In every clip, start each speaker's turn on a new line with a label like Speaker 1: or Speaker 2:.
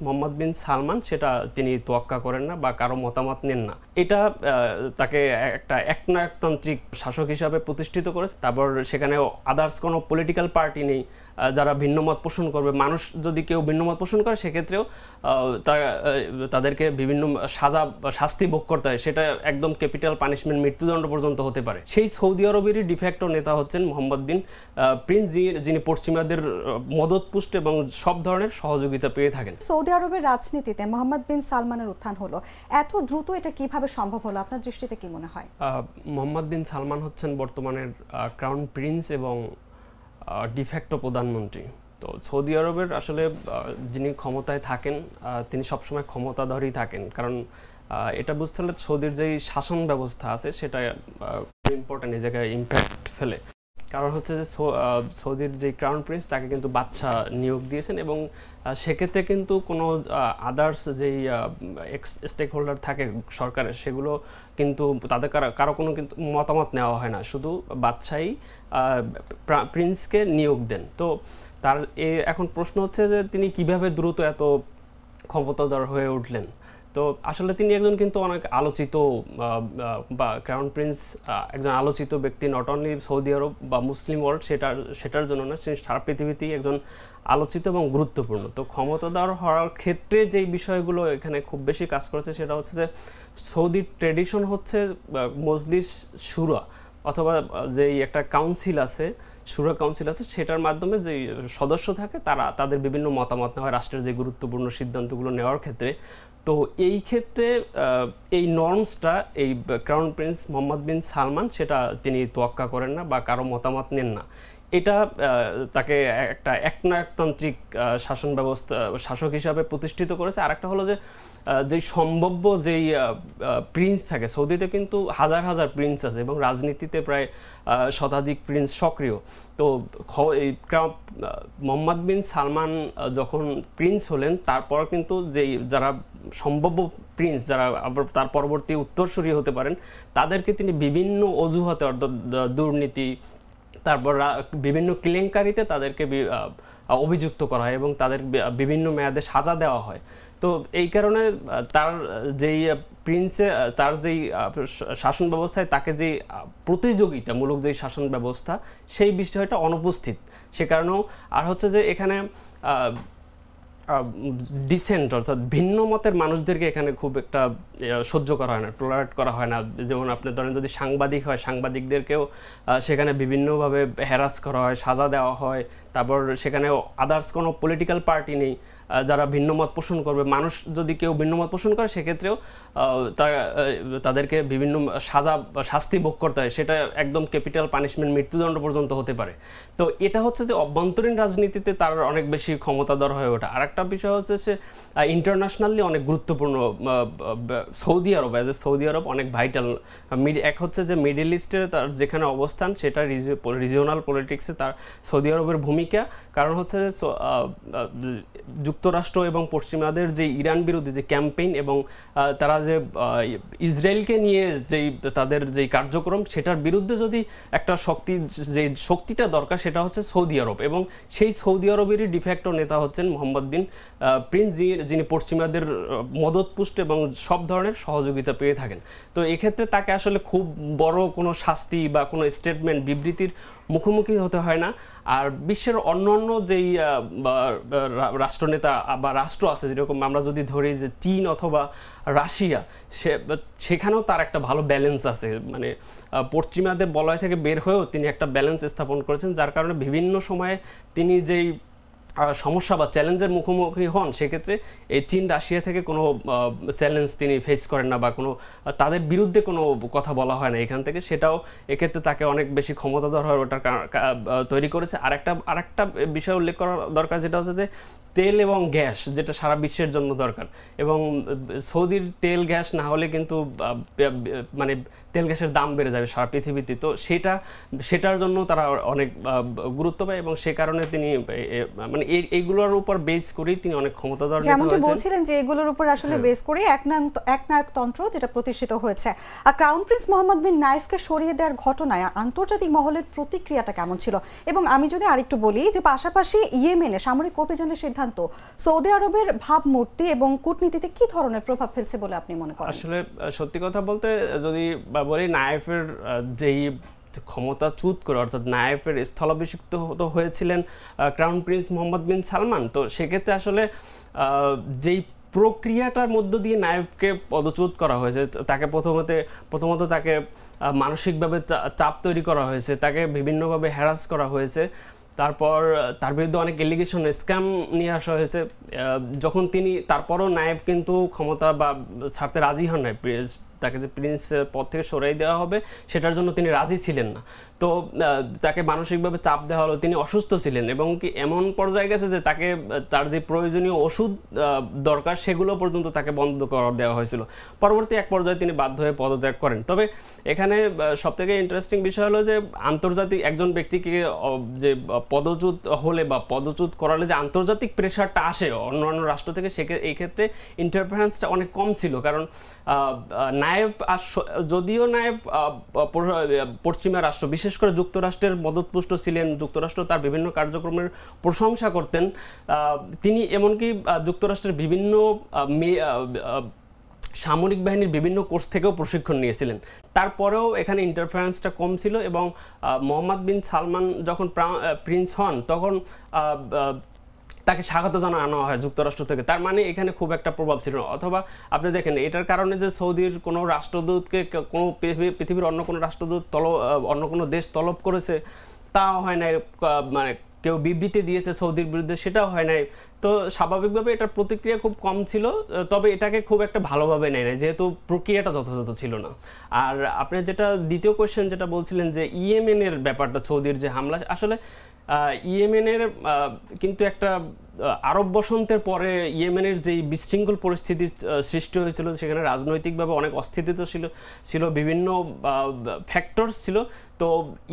Speaker 1: মোহাম্মদ বিন সালমান সেটা তিনি তোয়াক্কা করেন না বা কারো মতামত নেন না। এটা তাকে একটা একনায়কতান্ত্রিক শাসক হিসাবে প্রতিষ্ঠিত করেছে। তারপর সেখানে আদার্স কোনো পলিটিক্যাল পার্টি নেই যারা ভিন্নমত পোষণ করবে। মানুষ যদি কেউ ভিন্নমত পোষণ করে সেক্ষেত্রেও তাদেরকে বিভিন্ন শাস্তি ভোগ করতে হয়, সেটা একদম ক্যাপিটাল পানিশমেন্ট, মৃত্যুদণ্ড পর্যন্ত হতে পারে। সেই সৌদি আরবেরই ডিফ্যাক্টো নেতা হচ্ছেন মোহাম্মদ বিন প্রিন্স, যিনি পশ্চিমাদের মদতপুষ্ট এবং সব ধরনের সহযোগিতা পেয়ে থাকেন।
Speaker 2: সৌদি আরবের রাজনীতিতে মোহাম্মদ বিন সালমানের উত্থান হলো, এত দ্রুত এটা কিভাবে সম্ভব হলো আপনার দৃষ্টিতে কি মনে হয়?
Speaker 1: মোহাম্মদ বিন সালমান হচ্ছেন বর্তমানের ক্রাউন প্রিন্স এবং ডিফ্যাক্টো প্রধানমন্ত্রী। তো সৌদি আরবের আসলে যিনি ক্ষমতায় থাকেন তিনি সবসময় ক্ষমতাধরই থাকেন, কারণ এটা বুঝতে হলে সৌদির যেই শাসন ব্যবস্থা আছে সেটা ইম্পর্টেন্ট, এই জায়গায় ইম্প্যাক্ট ফেলে। কারণ হচ্ছে যে সৌদির যে ক্রাউন প্রিন্স তাকে কিন্তু বাদশাহ নিয়োগ দিয়েছেন এবং সেক্ষেত্রে কিন্তু কোনো আদার্স যেই স্টেক হোল্ডার থাকে সরকারের, সেগুলো কিন্তু তাদের কারো কোনো কিন্তু মতামত নেওয়া হয় না, শুধু বাদশাহী প্রিন্সকে নিয়োগ দেন। তো তার এখন প্রশ্ন হচ্ছে যে তিনি কিভাবে দ্রুত এত ক্ষমতাধর হয়ে উঠলেন। তো আসলে তিনি একজন কিন্তু অনেক আলোচিত বা ক্রাউন প্রিন্স একজন আলোচিত ব্যক্তি, নট অনলি সৌদি আরব বা মুসলিম ওয়ার্ল্ড, সেটার জন্য না, সারা পৃথিবীতেই একজন আলোচিত এবং গুরুত্বপূর্ণ। তো ক্ষমতাধর হওয়ার ক্ষেত্রে যেই বিষয়গুলো এখানে খুব বেশি কাজ করেছে সেটা হচ্ছে যে সৌদির ট্রেডিশন হচ্ছে মজলিস শুরা, অথবা যেই একটা কাউন্সিল আছে, শুরা কাউন্সিল আছে, সেটার মাধ্যমে যে সদস্য থাকে তাদের বিভিন্ন মতামত নেওয়া হয় রাষ্ট্রের যে গুরুত্বপূর্ণ সিদ্ধান্তগুলো নেওয়ার ক্ষেত্রে। তো এই ক্ষেত্রে এই নর্মসটা এই ক্রাউন প্রিন্স মোহাম্মদ বিন সালমান সেটা তিনি তোয়াক্কা করেন না বা কারো মতামত নেন না। এটা তাকে একটা একনায়কতান্ত্রিক শাসন ব্যবস্থা শাসক হিসাবে প্রতিষ্ঠিত করেছে। আরেকটা হলো যে যেই সম্ভাব্য যেই প্রিন্স থাকে, সৌদিতে কিন্তু হাজার হাজার প্রিন্স আছে এবং রাজনীতিতে প্রায় শতাধিক প্রিন্স সক্রিয়। তো এই মোহাম্মদ বিন সালমান যখন প্রিন্স হলেন, তারপর কিন্তু যারা সম্ভাব্য প্রিন্স, যারা আবার তার পরবর্তী উত্তরসূরি হতে পারেন, তাদেরকে তিনি বিভিন্ন অজুহাতে, অর্থাৎ দুর্নীতি, তারপর বিভিন্ন কেলেঙ্কারিতে তাদেরকে অভিযুক্ত করা হয় এবং তাদের বিভিন্ন মেয়াদে সাজা দেওয়া হয়। তো এই কারণে তার যেই প্রিন্সে তার যেই শাসন ব্যবস্থায় তাকে যেই প্রতিযোগিতামূলক যেই শাসন ব্যবস্থা, সেই বিষয়টা অনুপস্থিত। সে কারণেও আর হচ্ছে যে এখানে ডিসেন্ট, অর্থাৎ ভিন্ন মতের মানুষদেরকে এখানে খুব একটা সহ্য করা হয় না, টলারেট করা হয় না। যেমন আপনি ধরেন যদি সাংবাদিক হয়, সাংবাদিকদেরকেও সেখানে বিভিন্নভাবে হ্যারাস করা হয়, সাজা দেওয়া হয়। তারপর সেখানে আদার্স কোনো পলিটিক্যাল পার্টি নেই যারা ভিন্নমত পোষণ করবে। মানুষ যদি কেউ ভিন্নমত পোষণ করে সেক্ষেত্রেও তাদেরকে বিভিন্ন শাস্তি ভোগ করতে হয়, সেটা একদম ক্যাপিটাল পানিশমেন্ট, মৃত্যুদণ্ড পর্যন্ত হতে পারে। তো এটা হচ্ছে যে অভ্যন্তরীণ রাজনীতিতে তার অনেক বেশি ক্ষমতাধর হয়ে ওঠা। আরেকটা বিষয় হচ্ছে সে ইন্টারন্যাশনালি অনেক গুরুত্বপূর্ণ। সৌদি আরব সৌদি আরব অনেক ভাইটাল। এক হচ্ছে যে মিডল ইস্টের তার যেখানে অবস্থান, সেটা রিজিওনাল পলিটিক্সে তার সৌদি আরবের ভূমিকা। কারণ হচ্ছে যুক্তরাষ্ট্র এবং পশ্চিমাদের যে ইরান বিরোধী যে ক্যাম্পেইন এবং তারা যে ইসরায়েলকে নিয়ে তাদের যেই কার্যক্রম, সেটার বিরুদ্ধে যদি একটা যে শক্তিটা দরকার, সেটা হচ্ছে সৌদি আরব। এবং সেই সৌদি আরবেরই ডিফ্যাক্টো নেতা হচ্ছেন মোহাম্মদ বিন প্রিন্স, যিনি পশ্চিমাদের মদতপুষ্ট এবং সব ধরনের সহযোগিতা পেয়ে থাকেন। তো এক্ষেত্রে তাকে আসলে খুব বড় কোনো শাস্তি বা কোনো স্টেটমেন্ট, বিবৃতির মুখোমুখি হতে হয় না। আর বিশ্বের অন্যান্য যেই রাষ্ট্রনেতা বা রাষ্ট্র আছে, যেরকম আমরা যদি ধরি যে চীন অথবা রাশিয়া, সেখানেও তার একটা ভালো ব্যালেন্স আছে। মানে পশ্চিমাদের বলয় থেকে বের হয়েও তিনি একটা ব্যালেন্স স্থাপন করেছেন, যার কারণে বিভিন্ন সময়ে তিনি যেই সমস্যা বা চ্যালেঞ্জের মুখোমুখি হন, সেক্ষেত্রে এই চীন রাশিয়া থেকে কোনো চ্যালেঞ্জ তিনি ফেস করেন না বা কোনো তাদের বিরুদ্ধে কোনো কথা বলা হয় না এখান থেকে। সেটাও এক্ষেত্রে তাকে অনেক বেশি ক্ষমতাধর হয়ে ওঠার তৈরি করেছে। আরেকটা বিষয় উল্লেখ করা দরকার, যেটা হচ্ছে যে তেল এবং গ্যাস, যেটা সারা বিশ্বের জন্য দরকার। এবং সৌদির তেল গ্যাস না হলে কিন্তু মানে তেল গ্যাসের দাম বেড়ে যাবে সারা পৃথিবীতে। তো সেটার জন্য তারা অনেক গুরুত্ব পায় এবং সে কারণে তিনি মানে এইগুলোর উপর বেস করেই তিনি অনেক ক্ষমতাধর হয়েছেন।
Speaker 2: যেমনটি বলছিলেন যে এগুলোর উপর আসলে বেস করে একনায়কতন্ত্র যেটা প্রতিষ্ঠিত হয়েছে। আর ক্রাউন প্রিন্স মোহাম্মদ বিন নাইফকে সরিয়ে দেওয়ার ঘটনায় আন্তর্জাতিক মহলের প্রতিক্রিয়াটা কেমন ছিল? এবং আমি যদি আরেকটু বলি যে পাশাপাশি ইয়েমেনে সামরিক অভিযানের সিদ্ধান্ত সিদ্ধান্ত সৌদি আরবের ভাবমূর্তি এবং কূটনীতিতে কি ধরনের প্রভাব ফেলছে বলে আপনি মনে করেন?
Speaker 1: আসলে সত্যি কথা বলতে যদি বলি, নায়েফের যেই ক্ষমতাচ্যুত করে, অর্থাৎ নায়েফের স্থলাভিষিক্ত হয়েছিলেন ক্রাউন প্রিন্স মোহাম্মদ বিন সালমান। তো সেক্ষেত্রে আসলে যেই প্রক্রিয়াটার মধ্য দিয়ে নায়েবকে পদচ্যুত করা হয়েছে, তাকে প্রথমত তাকে মানসিকভাবে চাপ তৈরি করা হয়েছে, তাকে বিভিন্নভাবে হ্যারাস করা হয়েছে, তারপর তার বিরুদ্ধে অনেক এলিগেশন, স্ক্যাম নিয়ে আসা হয়েছে। যখন তারপরও নায়েব কিন্তু ক্ষমতা বা ছাড়তে রাজি হন নাই, তাকে যে প্রিন্স পদ থেকে সরাই দেওয়া হবে সেটার জন্য তিনি রাজি ছিলেন না। তো তাকে মানসিকভাবে চাপ দেওয়া হলো, তিনি অসুস্থ ছিলেন এবং কি এমন পর্যায়ে গেছে যে তাকে তার যে প্রয়োজনীয় ওষুধ দরকার সেগুলো পর্যন্ত তাকে বন্ধ করে দেওয়া হয়েছিল। পরবর্তী এক পর্যায়ে তিনি বাধ্য হয়ে পদত্যাগ করেন। তবে এখানে সবথেকে ইন্টারেস্টিং বিষয় হলো যে আন্তর্জাতিক একজন ব্যক্তিকে যে পদচ্যুত হলে বা পদচ্যুত করালে যে আন্তর্জাতিক প্রেশারটা আসে অন্যান্য রাষ্ট্র থেকে, এই ক্ষেত্রে ইন্টারফারেন্সটা অনেক কম ছিল। কারণ যদিও নায়েব পশ্চিমা রাষ্ট্র, বিশেষ করে যুক্তরাষ্ট্রের মদতপুষ্ট ছিলেন, যুক্তরাষ্ট্র তার বিভিন্ন কার্যক্রমের প্রশংসা করতেন, তিনি এমনকি যুক্তরাষ্ট্রের বিভিন্ন সামরিক বাহিনীর বিভিন্ন কোর্স থেকেও প্রশিক্ষণ নিয়েছিলেন। তারপরেও এখানে ইন্টারফারেন্সটা কম ছিল এবং মোহাম্মদ বিন সালমান যখন প্রিন্স হন তখন তাকে স্বাগত জানানো হয় যুক্তরাষ্ট্র থেকে। তার মানে এখানে খুব একটা প্রভাব ছিল না। অথবা আপনি দেখেন এটার কারণে যে সৌদির কোনো রাষ্ট্রদূতকে কোনো পৃথিবীর অন্য কোনো রাষ্ট্রদূত অন্য কোনো দেশ তলব করেছে তাও হয় না, মানে কেউ বিবৃতি দিয়েছে সৌদির বিরুদ্ধে সেটাও হয় নাই। তো স্বাভাবিকভাবে এটার প্রতিক্রিয়া খুব কম ছিল, তবে এটাকে খুব একটা ভালোভাবে নেয় না যেহেতু প্রক্রিয়াটা যথাযথ ছিল না। আর আপনি যেটা দ্বিতীয় কোয়েশ্চেন যেটা বলছিলেন যে ইয়েমেনের ব্যাপারটা, সৌদির যে হামলা, আসলে ইয়েমেনের কিন্তু একটা আরব বসন্তের পরে ইয়েমেনের যেই বিশৃঙ্খল পরিস্থিতি সৃষ্টি হয়েছিল, সেখানে রাজনৈতিকভাবে অনেক অস্থিতিশীল ছিল, বিভিন্ন ফ্যাক্টরস ছিল। তো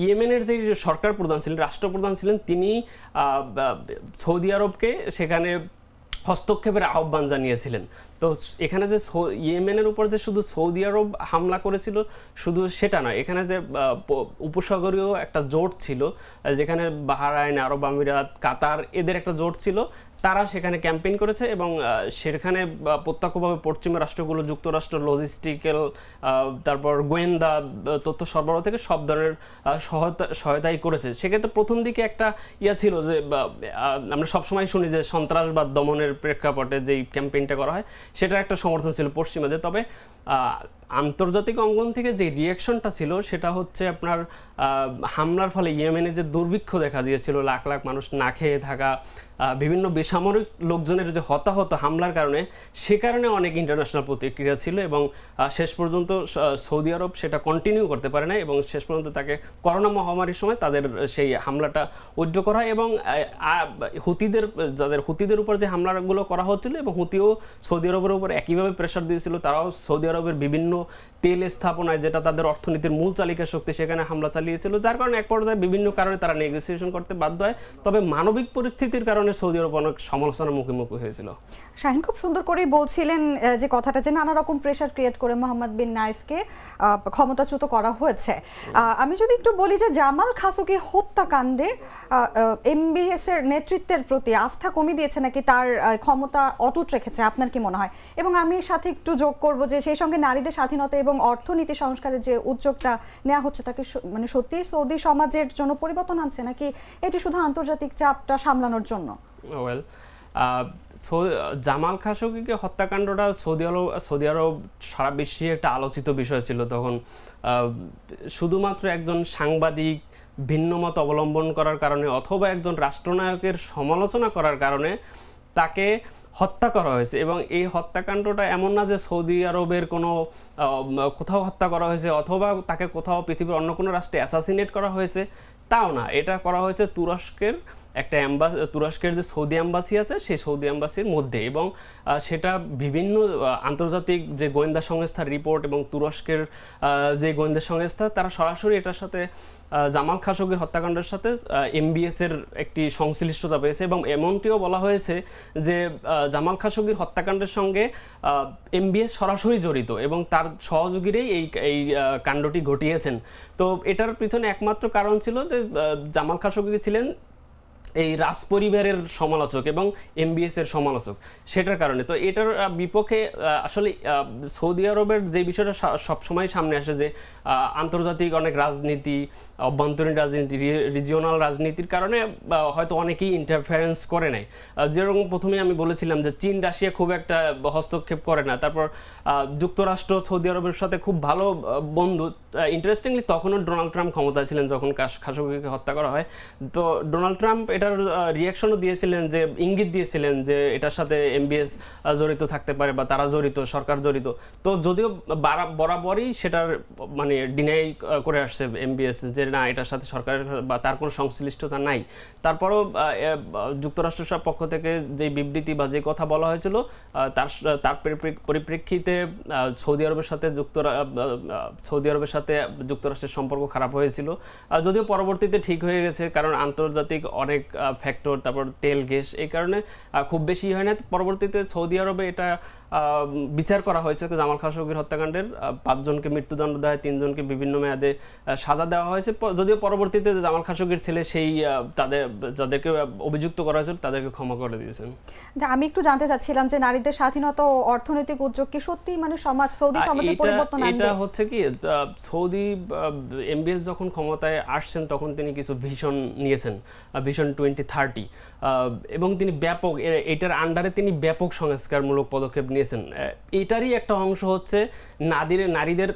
Speaker 1: ইয়েমেনের যে সরকার প্রধান ছিলেন, রাষ্ট্রপ্রধান ছিলেন, তিনি সৌদি আরবকে সেখানে হস্তক্ষেপের আহ্বান জানিয়েছিলেন। তো এখানে যে ইয়েমেনের উপর যে শুধু সৌদি আরব হামলা করেছিল শুধু সেটা নয়, এখানে যে উপসাগরীয় একটা জোট ছিল, যেখানে বাহরাইন, আরব আমিরাত, কাতার, এদের একটা জোট ছিল, তারা সেখানে ক্যাম্পেইন করেছে এবং সেখানে প্রত্যক্ষভাবে পশ্চিমা রাষ্ট্রগুলো, যুক্তরাষ্ট্র লজিস্টিক্যাল, তারপর গোয়েন্দা তথ্য সরবরাহ থেকে সব ধরনের সহায়তাই করেছে। সেক্ষেত্রে প্রথম দিকে একটা ছিল যে আমরা সবসময় শুনি যে সন্ত্রাসবাদ দমনের প্রেক্ষাপটে যেই ক্যাম্পেইনটা করা হয় সেটার একটা সমর্থন ছিল পশ্চিমাদের। তবে আন্তর্জাতিক অঙ্গন থেকে যে রিয়াকশনটা ছিল সেটা হচ্ছে আপনার হামলার ফলে ইয়েমেনে যে দুর্ভিক্ষ দেখা দিয়েছিল, লাখ লাখ মানুষ না খেয়ে থাকা, বিভিন্ন বেসামরিক লোকজনের যে হতাহত হামলার কারণে, সে কারণে অনেক ইন্টারন্যাশনাল প্রতিক্রিয়া ছিল এবং শেষ পর্যন্ত সৌদি আরব সেটা কন্টিনিউ করতে পারে না এবং শেষ পর্যন্ত তাকে করোনা মহামারীর সময় তাদের সেই হামলাটা উইথড্র করা হয় এবং হুতিদের উপর যে হামলাগুলো করা হচ্ছিল এবং হুতিও সৌদি আরবের উপর একইভাবে প্রেশার দিয়েছিল, তারাও সৌদি আরবের বিভিন্ন তেল স্থাপনায়, যেটা তাদের অর্থনীতির মূল চালিকা শক্তি, সেখানে হামলা চালিয়েছিল, যার কারণে এক পর্যায়ে বিভিন্ন কারণে তারা নেগোসিয়েশন করতে বাধ্য হয়। তবে মানবিক পরিস্থিতির কারণে সৌদি আরব অনেক সমালোচনার মুখোমুখি হয়েছিল।
Speaker 2: শাহিন খুব সুন্দর করেই বলছিলেন যে কথাটা যে নানা রকম প্রেশার ক্রিয়েট করে মোহাম্মদ বিন নাইফকে ক্ষমতাচ্যুত করা হয়েছে। আমি যদি একটু বলি যে জামাল খাশোগি হত্যাকাণ্ডে এমবিএস এর নেতৃত্বের প্রতি আস্থা কমিয়ে দিয়েছে নাকি তার ক্ষমতা অটুট রেখেছে, আপনার কি মনে হয়? এবং আমি সাথে একটু যোগ করব যে সেই সঙ্গে নারীদের স্বাধীনতা এবং অর্থনীতি সংস্কারের যে উদ্যোগটা নেওয়া হচ্ছে তাকে মানে সত্যি সৌদি সমাজের জন্য পরিবর্তন আনছে নাকি এটি শুধু আন্তর্জাতিক চাপটা সামলানোর জন্য?
Speaker 1: ওয়েল, জামাল খাশোগিকে হত্যাকাণ্ডটা সৌদি আরব সারা বিশ্বে একটা আলোচিত বিষয় ছিল তখন। শুধুমাত্র একজন সাংবাদিক ভিন্ন মত অবলম্বন করার কারণে অথবা একজন রাষ্ট্রনায়কের সমালোচনা করার কারণে তাকে হত্যা করা হয়েছে এবং এই হত্যাকাণ্ডটা এমন না যে সৌদি আরবের কোনো কোথাও হত্যা করা হয়েছে অথবা তাকে কোথাও পৃথিবীর অন্য কোনো রাষ্ট্রে অ্যাসাসিনেট করা হয়েছে, তাও না। এটা করা হয়েছে তুরস্কের একটা তুরস্কের যে সৌদি অ্যাম্বাসি আছে সেই সৌদি অ্যাম্বাসির মধ্যে এবং সেটা বিভিন্ন আন্তর্জাতিক যে গোয়েন্দা সংস্থার রিপোর্ট এবং তুরস্কের যে গোয়েন্দা সংস্থা তারা সরাসরি এটার সাথে জামাল খাশোগির হত্যাকাণ্ডের সাথে এমবিএস এর একটি সংশ্লিষ্টতা পেয়েছে এবং এমনটিও বলা হয়েছে যে জামাল খাশোগির হত্যাকাণ্ডের সঙ্গে এমবিএস সরাসরি জড়িত এবং তার সহযোগীরাই এই কাণ্ডটি ঘটিয়েছেন। তো এটার পিছনে একমাত্র কারণ ছিল যে জামাল খাশোগি ছিলেন এই রাজ পরিবারের সমালোচক এবং এমবিএস এর সমালোচক, সেটার কারণে। তো এটার বিপক্ষে আসলে সৌদি আরবের যে বিষয়টা সবসময় সামনে আসে যে আন্তর্জাতিক অনেক রাজনীতি, অভ্যন্তরীণ রাজনীতি, রিজিওনাল রাজনীতির কারণে হয়তো অনেকেই ইন্টারফারেন্স করে নাই। যেরকম প্রথমেই আমি বলেছিলাম যে চীন রাশিয়া খুব একটা হস্তক্ষেপ করে না, তারপর যুক্তরাষ্ট্র সৌদি আরবের সাথে খুব ভালো বন্ধু। ইন্টারেস্টিংলি তখনও ডোনাল্ড ট্রাম্প ক্ষমতায় ছিলেন যখন খাশোগিকে হত্যা করা হয়। তো ডোনাল্ড ট্রাম্প এটার রিয়াকশনও দিয়েছিলেন, যে ইঙ্গিত দিয়েছিলেন যে এটার সাথে এমবিএস জড়িত থাকতে পারে বা তারা জড়িত, সরকার জড়িত। তো যদিও বরাবরই সেটার মানে ডিনাই করে আসছে এমবিএস যে না, এটার সাথে সরকারের বা তার কোনো সংশ্লিষ্টতা নাই। তারপরও যুক্তরাষ্ট্রের পক্ষ থেকে যে বিবৃতি বা যে কথা বলা হয়েছিল তার পরিপ্রেক্ষিতে সৌদি আরবের সাথে যুক্তরাষ্ট্রের সম্পর্ক খারাপ হয়েছিল, যদিও পরবর্তীতে ঠিক হয়ে গেছে, কারণ আন্তর্জাতিক অনেক ফ্যাক্টর, তারপর তেল গ্যাস, এই কারণে খুব বেশি হয় না। পরবর্তীতে সৌদি আরবে এটা বিচার করা হয়েছে জামাল খাশোগির হত্যাকাণ্ডের, 5 জনকে মৃত্যুদণ্ড দেওয়া হয়, 3 জনকে বিভিন্ন মেয়াদে সাজা দেওয়া হয়েছে। যদিও পরবর্তীতে জামাল খাশোগির ছেলে সেই যাদেরকে অভিযুক্ত করা হয়েছিল তাদেরকে ক্ষমা করে দিয়েছেন।
Speaker 2: আমি একটু জানতে চাচ্ছিলাম যে নারীদের স্বাধীনতা ও অর্থনৈতিক উদ্যোগ কি সত্যি মানে সৌদি সমাজে পরিবর্তন আনবে?
Speaker 1: এটা হচ্ছে কি, সৌদি এমবিএস যখন ক্ষমতায় আসছেন তখন তিনি কিছু ভিশন নিয়েছেন, ভিশন 2030, এবং তিনি ব্যাপক এটার আন্ডারে তিনি ব্যাপক সংস্কারমূলক পদক্ষেপ নিয়েছেন। এটারই একটা অংশ হচ্ছে নারীদের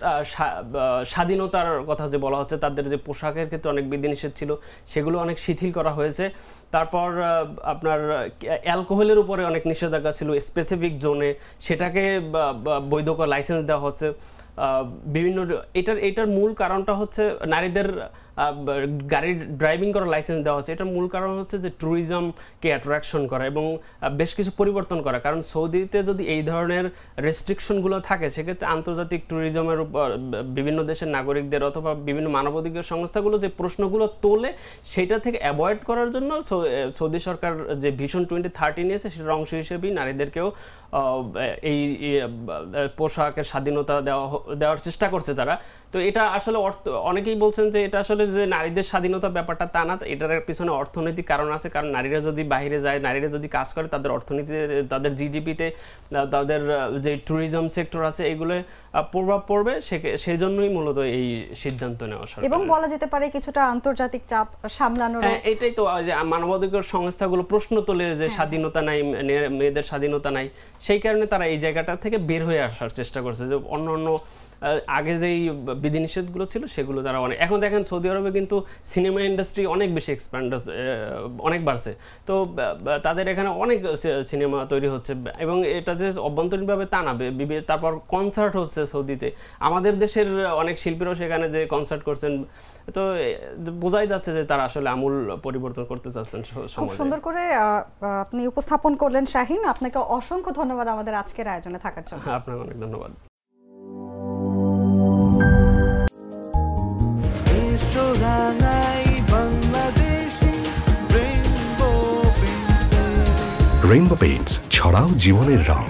Speaker 1: স্বাধীনতার কথা যে বলা হচ্ছে, তাদের যে পোশাকের ক্ষেত্রে অনেক বিধিনিষেধ ছিল সেগুলো অনেক শিথিল করা হয়েছে। তারপর আপনার অ্যালকোহলের উপরে অনেক নিষেধাজ্ঞা ছিল স্পেসিফিক জোনে, সেটাকে বৈধ লাইসেন্স দেওয়া হচ্ছে বিভিন্ন। এটার মূল কারণটা হচ্ছে নারীদের গাড়ি ড্রাইভিং করার লাইসেন্স দেওয়া হচ্ছে। এটার মূল কারণ হচ্ছে যে ট্যুরিজমকে অ্যাট্রাকশন করা এবং বেশ কিছু পরিবর্তন করা, কারণ সৌদিতে যদি এই ধরনের রেস্ট্রিকশনগুলো থাকে সেক্ষেত্রে আন্তর্জাতিক ট্যুরিজমের উপর বিভিন্ন দেশের নাগরিকদের অথবা বিভিন্ন মানবাধিকার সংস্থাগুলো যে প্রশ্নগুলো তোলে সেটা থেকে অ্যাভয়েড করার জন্য সৌদি সরকার যে ভিশন 2030 নিয়েছে সেটার অংশ হিসেবেই নারীদেরকেও এই পোশাকের স্বাধীনতা দেওয়ার চেষ্টা করছে তারা। তো এটা আসলে অনেকেই বলছেন যে এটা আসলে যে নারীদের স্বাধীনতার ব্যাপারটা তা না, এটার পিছনে অর্থনৈতিক কারণ আছে। কারণ নারীরা যদি বাইরে যায়, নারীরা যদি কাজ করে, তাদের অর্থনীতিতে, তাদের জিডিপিতে, তাদের যে ট্যুরিজম সেক্টর আছে এগুলো প্রভাব পড়বে। সেই জন্যই মূলত এই সিদ্ধান্ত নেওয়া।
Speaker 2: এবং বলা যেতে পারে কিছুটা আন্তর্জাতিক চাপ সামলানোর।
Speaker 1: এটাই তো যে মানবাধিকার সংস্থাগুলো প্রশ্ন তোলে যে স্বাধীনতা নাই, মেয়েদের স্বাধীনতা নাই, সেই কারণে তারা এই জায়গাটা থেকে বের হয়ে আসার চেষ্টা করছে। যে অন্য আগে যেই বিধিনিষেধগুলো ছিল সেগুলো তারা এখন দেখেন সৌদি আরবে কিন্তু সিনেমা ইন্ডাস্ট্রি অনেক বেশি এক্সপ্যান্ড, অনেক বাড়ছে। তো তাদের এখানে অনেক সিনেমা তৈরি হচ্ছে এবং এটা যে অভ্যন্তরীণভাবে তা না। তারপর কনসার্ট হচ্ছে সৌদিতে, আমাদের দেশের অনেক শিল্পীরাও সেখানে যে কনসার্ট করছেন। তো বোঝাই যাচ্ছে যে তারা আসলে আমূল পরিবর্তন করতে চাচ্ছেন।
Speaker 2: খুব সুন্দর করে আপনি উপস্থাপন করলেন শাহিন, আপনাকে অসংখ্য ধন্যবাদ আমাদের আজকের আয়োজনে থাকার জন্য।
Speaker 1: আপনাকে অনেক ধন্যবাদ।
Speaker 3: রেইনবো পেইন্টস, ছড়াও জীবনের রং।